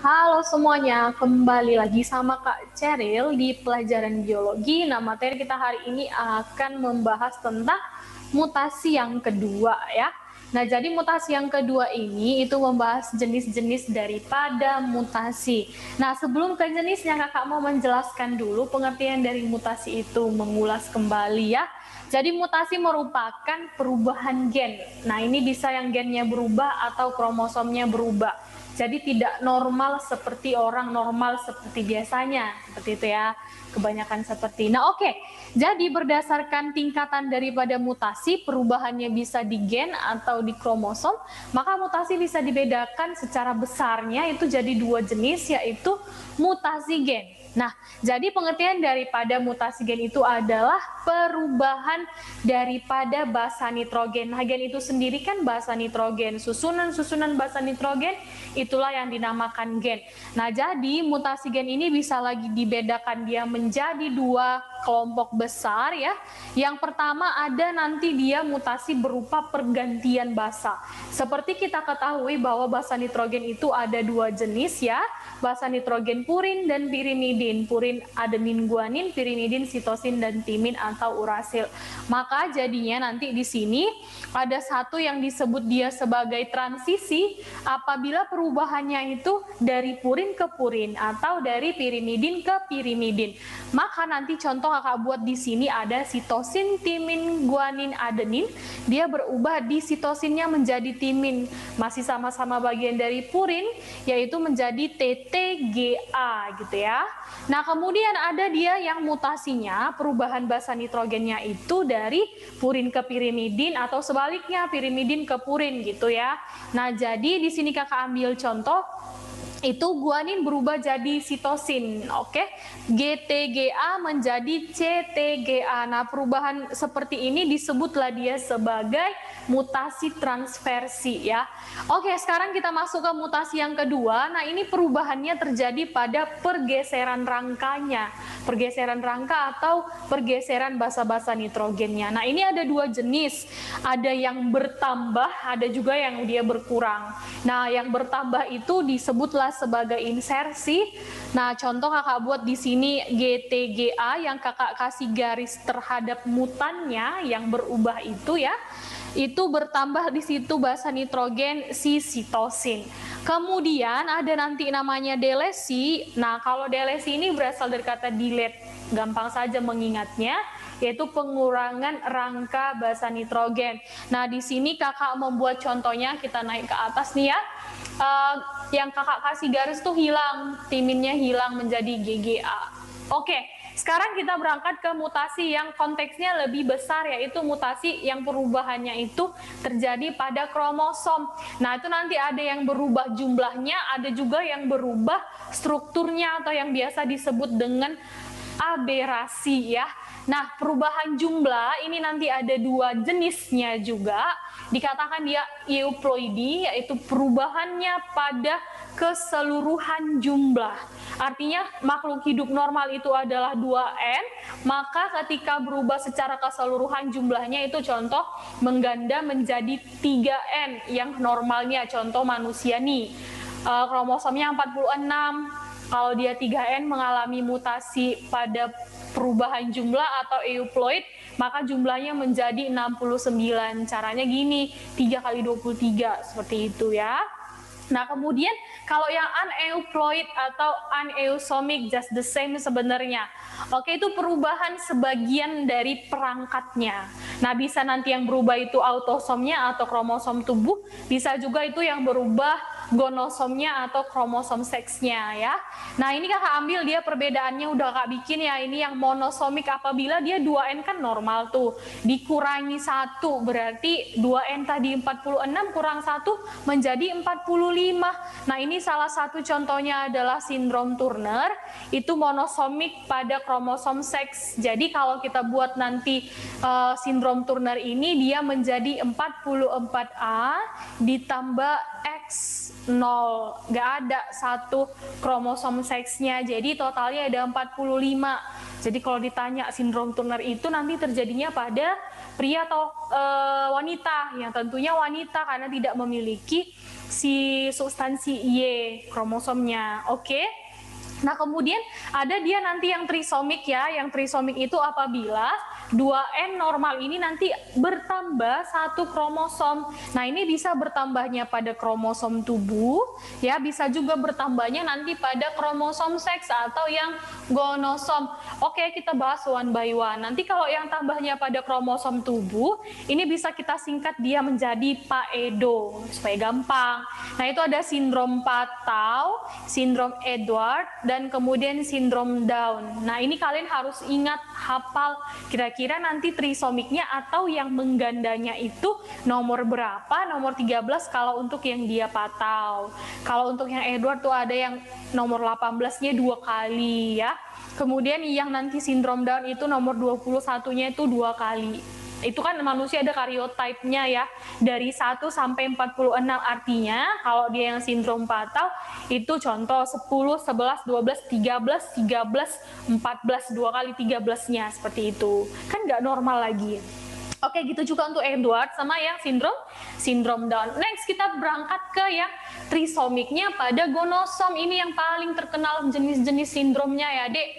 Halo semuanya, kembali lagi sama Kak Ceril di pelajaran biologi. Nah, materi kita hari ini akan membahas tentang mutasi yang kedua ya. Nah, jadi mutasi yang kedua ini itu membahas jenis-jenis daripada mutasi. Nah, sebelum ke jenisnya, Kakak mau menjelaskan dulu pengertian dari mutasi itu, mengulas kembali ya. Jadi mutasi merupakan perubahan gen. Nah, ini bisa yang gennya berubah atau kromosomnya berubah. Jadi tidak normal seperti orang normal seperti biasanya, seperti itu ya. Kebanyakan seperti. Nah, oke. Jadi berdasarkan tingkatan daripada mutasi, perubahannya bisa di gen atau di kromosom, maka mutasi bisa dibedakan secara besarnya itu jadi dua jenis, yaitu mutasi gen. Nah, jadi pengertian daripada mutasi gen itu adalah perubahan daripada basa nitrogen. Nah, gen itu sendiri kan basa nitrogen, susunan-susunan basa nitrogen itulah yang dinamakan gen. Nah, jadi mutasi gen ini bisa lagi dibedakan dia menjadi dua kelompok besar ya. Yang pertama ada nanti dia mutasi berupa pergantian basa. Seperti kita ketahui bahwa basa nitrogen itu ada dua jenis ya, basa nitrogen purin dan pirimidin. Purin adenin guanin, pirimidin sitosin dan timin atau urasil. Maka jadinya nanti di sini ada satu yang disebut dia sebagai transisi apabila perubahannya itu dari purin ke purin atau dari pirimidin ke pirimidin. Maka nanti contoh Kakak buat di sini ada sitosin, timin, guanin, adenin. Dia berubah di sitosinnya menjadi timin. Masih sama-sama bagian dari purin, yaitu menjadi TTGA gitu ya. Nah, kemudian ada dia yang mutasinya, perubahan basa nitrogennya itu dari purin ke pirimidin atau sebaliknya pirimidin ke purin gitu ya. Nah, jadi di sini Kakak ambil contoh itu guanin berubah jadi sitosin, oke? GTGA menjadi CTGA. Nah, perubahan seperti ini disebutlah dia sebagai mutasi transversi ya. Oke, sekarang kita masuk ke mutasi yang kedua. Nah, ini perubahannya terjadi pada pergeseran rangkanya. Pergeseran rangka atau pergeseran basa-basa nitrogennya. Nah, ini ada dua jenis. Ada yang bertambah, ada juga yang dia berkurang. Nah, yang bertambah itu disebutlah sebagai insersi. Nah, contoh Kakak buat di sini GTGA yang Kakak kasih garis terhadap mutannya yang berubah itu ya. Itu bertambah di situ basa nitrogen si sitosin. Kemudian ada nanti namanya delesi. Nah, kalau delesi ini berasal dari kata delete. Gampang saja mengingatnya, yaitu pengurangan rangka basa nitrogen. Nah, di sini Kakak membuat contohnya, kita naik ke atas nih ya. Yang Kakak kasih garis tuh hilang, timinnya hilang menjadi GGA. Oke, sekarang kita berangkat ke mutasi yang konteksnya lebih besar, yaitu mutasi yang perubahannya itu terjadi pada kromosom. Nah, itu nanti ada yang berubah jumlahnya, ada juga yang berubah strukturnya atau yang biasa disebut dengan aberasi ya. Nah, perubahan jumlah ini nanti ada dua jenisnya juga. Dikatakan dia euploidi, yaitu perubahannya pada keseluruhan jumlah. Artinya makhluk hidup normal itu adalah 2N, maka ketika berubah secara keseluruhan jumlahnya itu contoh mengganda menjadi 3N yang normalnya, contoh manusia nih. Kromosomnya 46, kalau dia 3N mengalami mutasi pada perubahan jumlah atau euploid, maka jumlahnya menjadi 69. Caranya gini, 3 kali 23, seperti itu ya. Nah, kemudian kalau yang uneuploid atau aneusomik just the same sebenarnya. Oke, itu perubahan sebagian dari perangkatnya. Nah, bisa nanti yang berubah itu autosomnya atau kromosom tubuh, bisa juga itu yang berubah gonosomnya atau kromosom seksnya ya. Nah, ini Kakak ambil dia perbedaannya udah Kakak bikin ya. Ini yang monosomik apabila dia 2N kan normal tuh. Dikurangi 1 berarti 2N tadi 46 kurang 1 menjadi 45. Nah, ini salah satu contohnya adalah sindrom Turner. Itu monosomik pada kromosom seks. Jadi kalau kita buat nanti sindrom Turner ini dia menjadi 44A ditambah X 0, nggak ada satu kromosom seksnya, jadi totalnya ada 45. Jadi kalau ditanya sindrom Turner itu nanti terjadinya pada pria atau wanita, yang tentunya wanita karena tidak memiliki si substansi Y kromosomnya. Oke. Nah, kemudian ada dia nanti yang trisomik ya. Yang trisomik itu apabila 2N normal ini nanti bertambah satu kromosom. Nah, ini bisa bertambahnya pada kromosom tubuh, ya, bisa juga bertambahnya nanti pada kromosom seks atau yang gonosom. Oke, kita bahas one by one. Nanti kalau yang tambahnya pada kromosom tubuh, ini bisa kita singkat dia menjadi PAEDO, supaya gampang. Nah, itu ada sindrom Patau, sindrom Edward, dan kemudian sindrom Down. Nah, ini kalian harus ingat, hafal kira-kira nanti trisomiknya atau yang menggandanya itu nomor berapa, nomor 13 kalau untuk yang dia Patau. Kalau untuk yang Edward tuh ada yang nomor 18-nya 2 kali ya. Kemudian yang nanti sindrom Down itu nomor 21-nya itu 2 kali. Itu kan manusia ada karyotype-nya ya, dari 1 sampai 46, artinya kalau dia yang sindrom Patau itu contoh 10, 11, 12, 13, 13, 14, 2 kali 13-nya seperti itu. Kan nggak normal lagi. Oke, gitu juga untuk Edward sama yang sindrom Down. Next, kita berangkat ke yang trisomiknya pada gonosom. Ini yang paling terkenal jenis-jenis sindromnya ya, Dek.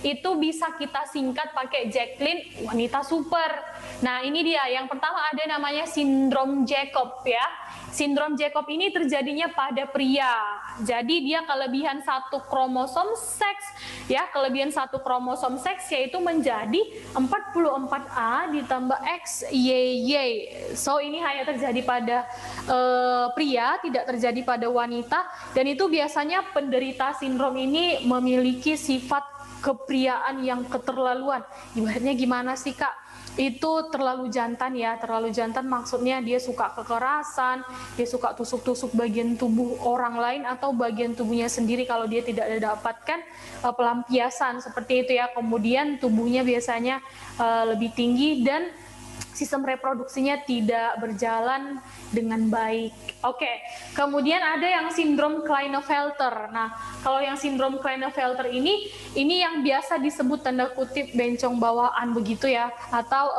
Itu bisa kita singkat pakai Jacqueline, wanita super. Nah, ini dia. Yang pertama ada namanya sindrom Jacob ya. Sindrom Jacob ini terjadinya pada pria. Jadi dia kelebihan satu kromosom seks ya, kelebihan satu kromosom seks yaitu menjadi 44A ditambah XYY. So ini hanya terjadi pada pria, tidak terjadi pada wanita, dan itu biasanya penderita sindrom ini memiliki sifat kepriaan yang keterlaluan. Ibaratnya gimana sih, Kak? Itu terlalu jantan ya, terlalu jantan maksudnya dia suka kekerasan, dia suka tusuk-tusuk bagian tubuh orang lain atau bagian tubuhnya sendiri kalau dia tidak dapatkan pelampiasan seperti itu ya. Kemudian tubuhnya biasanya lebih tinggi dan sistem reproduksinya tidak berjalan dengan baik. Oke, kemudian ada yang sindrom Klinefelter. Nah, kalau yang sindrom Klinefelter ini yang biasa disebut tanda kutip bencong bawaan begitu ya, atau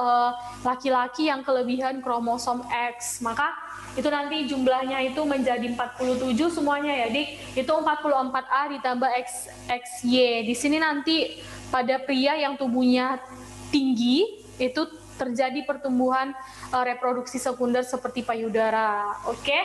laki-laki yang kelebihan kromosom X. Maka itu nanti jumlahnya itu menjadi 47 semuanya ya, Dik. Itu 44A ditambah XY. Di sini nanti pada pria yang tubuhnya tinggi itu terjadi pertumbuhan reproduksi sekunder seperti payudara. Oke.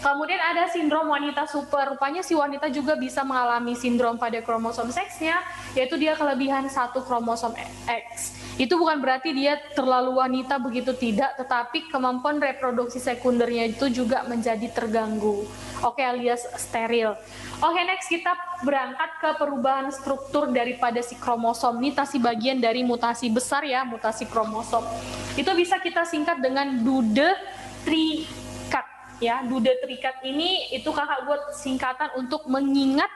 Kemudian ada sindrom wanita super. Rupanya si wanita juga bisa mengalami sindrom pada kromosom seksnya, yaitu dia kelebihan satu kromosom X. Itu bukan berarti dia terlalu wanita begitu, tidak, tetapi kemampuan reproduksi sekundernya itu juga menjadi terganggu. Oke, alias steril. Oke, next kita berangkat ke perubahan struktur daripada si kromosom. Ini tadi bagian dari mutasi besar ya, mutasi kromosom. Itu bisa kita singkat dengan dude trikat ya. Dude trikat ini itu kakak buat singkatan untuk mengingat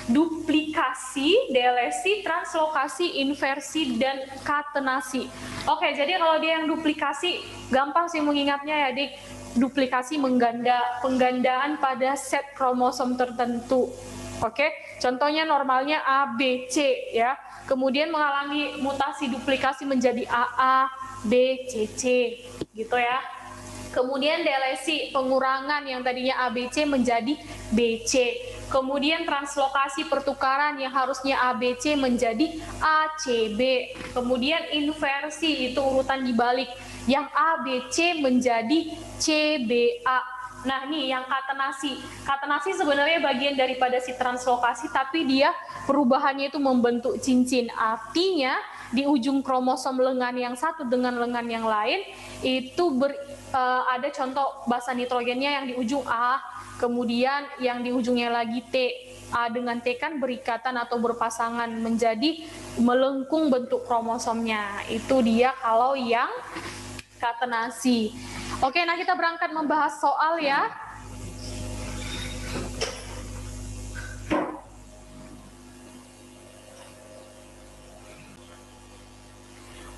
duplikasi, delesi, translokasi, inversi, dan katenasi. Oke, jadi kalau dia yang duplikasi gampang sih mengingatnya ya, Dik. Duplikasi penggandaan pada set kromosom tertentu. Oke, contohnya normalnya A, B, C ya. Kemudian mengalami mutasi duplikasi menjadi AA, B, C, C gitu ya. Kemudian delesi, pengurangan yang tadinya ABC menjadi BC. Kemudian translokasi, pertukaran yang harusnya ABC menjadi ACB. Kemudian inversi, itu urutan dibalik, yang ABC menjadi CBA. Nah, ini yang katenasi. Katenasi sebenarnya bagian daripada si translokasi, tapi dia perubahannya itu membentuk cincin. Artinya di ujung kromosom lengan yang satu dengan lengan yang lain itu ada contoh basa nitrogennya yang di ujung A, kemudian yang di ujungnya lagi T. A dengan T kan berikatan atau berpasangan menjadi melengkung bentuk kromosomnya. Itu dia kalau yang katenasi. Oke, nah kita berangkat membahas soal ya.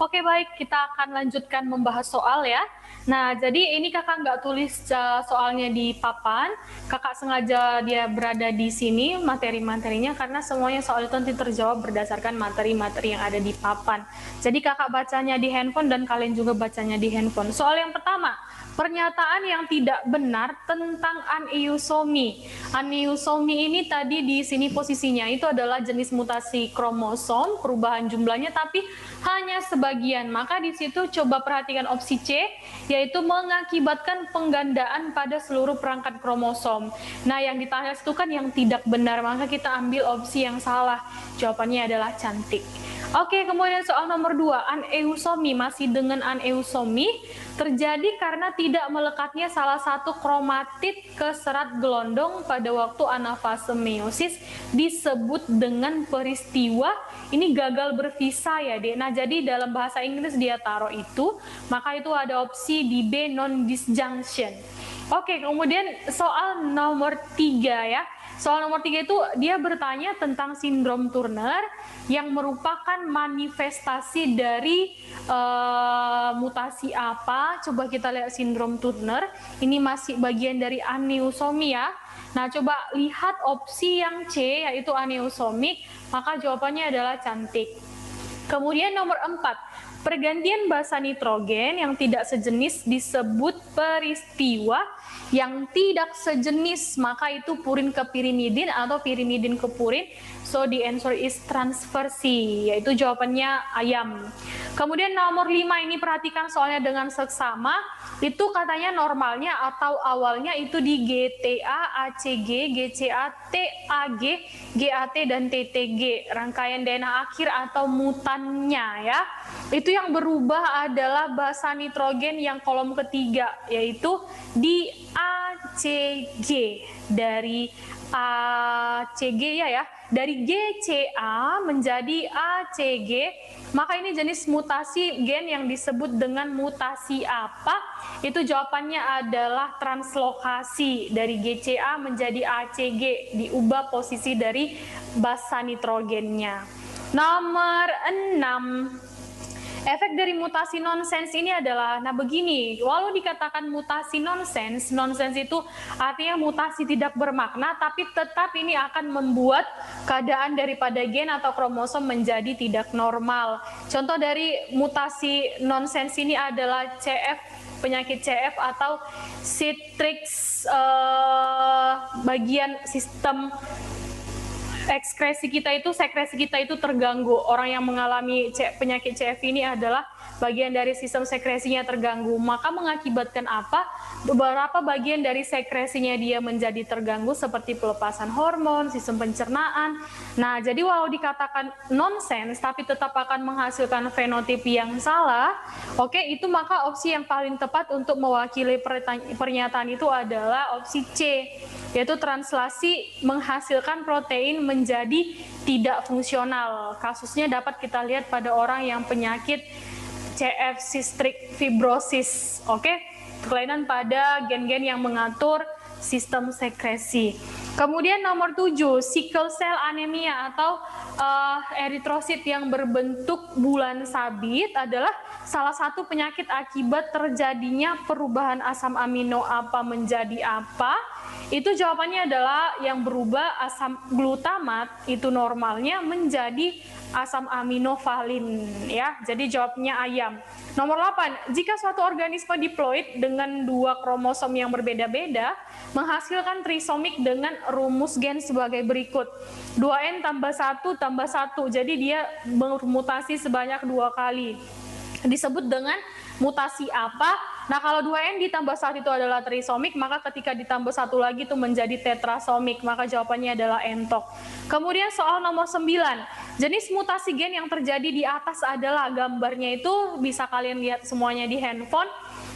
Oke, baik, kita akan lanjutkan membahas soal ya. Nah, jadi ini kakak nggak tulis soalnya di papan, kakak sengaja dia berada di sini materi-materinya karena semuanya soal itu nanti terjawab berdasarkan materi-materi yang ada di papan. Jadi kakak bacanya di handphone dan kalian juga bacanya di handphone. Soal yang pertama, pernyataan yang tidak benar tentang aneuploidy. Aneuploidy ini tadi di sini posisinya itu adalah jenis mutasi kromosom, perubahan jumlahnya tapi hanya sebagian. Maka di situ coba perhatikan opsi C, yaitu mengakibatkan penggandaan pada seluruh perangkat kromosom. Nah, yang ditanya itu kan yang tidak benar, maka kita ambil opsi yang salah. Jawabannya adalah cantik. Oke, kemudian soal nomor 2, aneuploidy, masih dengan aneuploidy terjadi karena tidak melekatnya salah satu kromatid ke serat gelondong pada waktu anafase meiosis, disebut dengan peristiwa ini gagal bervisa ya, Dek. Nah, jadi dalam bahasa Inggris dia taruh itu, maka itu ada opsi di B, non-disjunction. Oke, kemudian soal nomor 3 ya. Soal nomor 3 itu dia bertanya tentang sindrom Turner yang merupakan manifestasi dari mutasi apa. Coba kita lihat sindrom Turner. Ini masih bagian dari aneuploidy ya. Nah, coba lihat opsi yang C, yaitu aneuploidy, maka jawabannya adalah cantik. Kemudian nomor 4, pergantian basa nitrogen yang tidak sejenis disebut peristiwa yang tidak sejenis, maka itu purin ke pirimidin atau pirimidin ke purin. So the answer is transversi, yaitu jawabannya ayam. Kemudian nomor 5 ini perhatikan soalnya dengan seksama, itu katanya normalnya atau awalnya itu di GTA, ACG, GCA, TAG, GAT, dan TTG, rangkaian DNA akhir atau mutannya ya. Itu yang berubah adalah basa nitrogen yang kolom ketiga, yaitu di ACG, dari ACG ya, dari GCA menjadi ACG, maka ini jenis mutasi gen yang disebut dengan mutasi apa? Itu jawabannya adalah translokasi, dari GCA menjadi ACG, diubah posisi dari basa nitrogennya. Nomor 6, efek dari mutasi nonsens ini adalah, nah begini, walau dikatakan mutasi nonsens, nonsens itu artinya mutasi tidak bermakna, tapi tetap ini akan membuat keadaan daripada gen atau kromosom menjadi tidak normal. Contoh dari mutasi nonsens ini adalah CF, penyakit CF atau citrix, bagian sistem ekskresi kita itu, sekresi kita itu terganggu. Orang yang mengalami penyakit CF ini adalah bagian dari sistem sekresinya terganggu. Maka mengakibatkan apa? Beberapa bagian dari sekresinya dia menjadi terganggu seperti pelepasan hormon, sistem pencernaan. Nah, jadi walau dikatakan nonsens tapi tetap akan menghasilkan fenotip yang salah. Oke, itu maka opsi yang paling tepat untuk mewakili pernyataan itu adalah opsi C, yaitu translasi menghasilkan protein menjadi tidak fungsional. Kasusnya dapat kita lihat pada orang yang penyakit CF cystic fibrosis. Oke, kelainan pada gen-gen yang mengatur sistem sekresi. Kemudian nomor 7, sickle cell anemia atau eritrosit yang berbentuk bulan sabit adalah salah satu penyakit akibat terjadinya perubahan asam amino apa menjadi apa. Itu jawabannya adalah yang berubah asam glutamat itu normalnya menjadi asam amino valin ya. Jadi jawabnya ayam. Nomor 8, jika suatu organisme diploid dengan 2 kromosom yang berbeda-beda menghasilkan trisomik dengan rumus gen sebagai berikut. 2N tambah 1 tambah 1. Jadi dia bermutasi sebanyak 2 kali. Disebut dengan mutasi apa? Nah, kalau 2N ditambah 1 itu adalah trisomik, maka ketika ditambah 1 lagi itu menjadi tetrasomik, maka jawabannya adalah entok. Kemudian soal nomor 9, jenis mutasi gen yang terjadi di atas adalah, gambarnya itu bisa kalian lihat semuanya di handphone.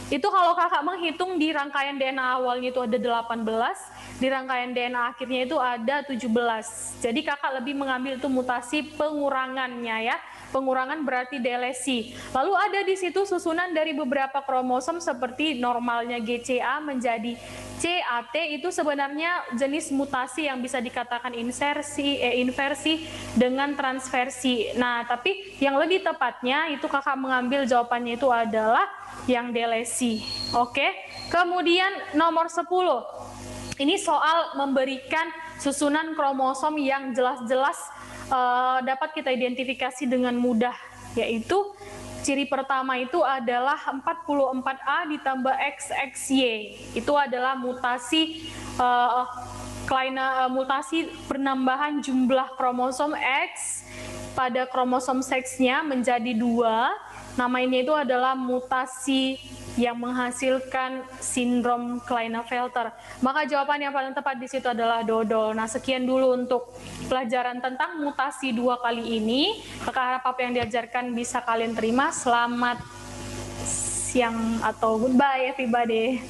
Itu kalau kakak menghitung di rangkaian DNA awalnya itu ada 18, di rangkaian DNA akhirnya itu ada 17. Jadi kakak lebih mengambil itu mutasi pengurangannya ya. Pengurangan berarti delesi. Lalu ada di situ susunan dari beberapa kromosom seperti normalnya GCA menjadi CAT, itu sebenarnya jenis mutasi yang bisa dikatakan inversi dengan transversi. Nah, tapi yang lebih tepatnya itu kakak mengambil jawabannya itu adalah yang delesi. Oke. Kemudian nomor 10. Ini soal memberikan susunan kromosom yang jelas-jelas dapat kita identifikasi dengan mudah, yaitu Ciri pertama itu adalah 44A ditambah XXY. Itu adalah mutasi mutasi penambahan jumlah kromosom X pada kromosom seksnya menjadi 2. Namanya itu adalah mutasi yang menghasilkan sindrom Klinefelter. Maka jawaban yang paling tepat di situ adalah dodol. Nah, sekian dulu untuk pelajaran tentang mutasi 2 kali ini. Maka harap apa yang diajarkan bisa kalian terima. Selamat siang atau goodbye everybody.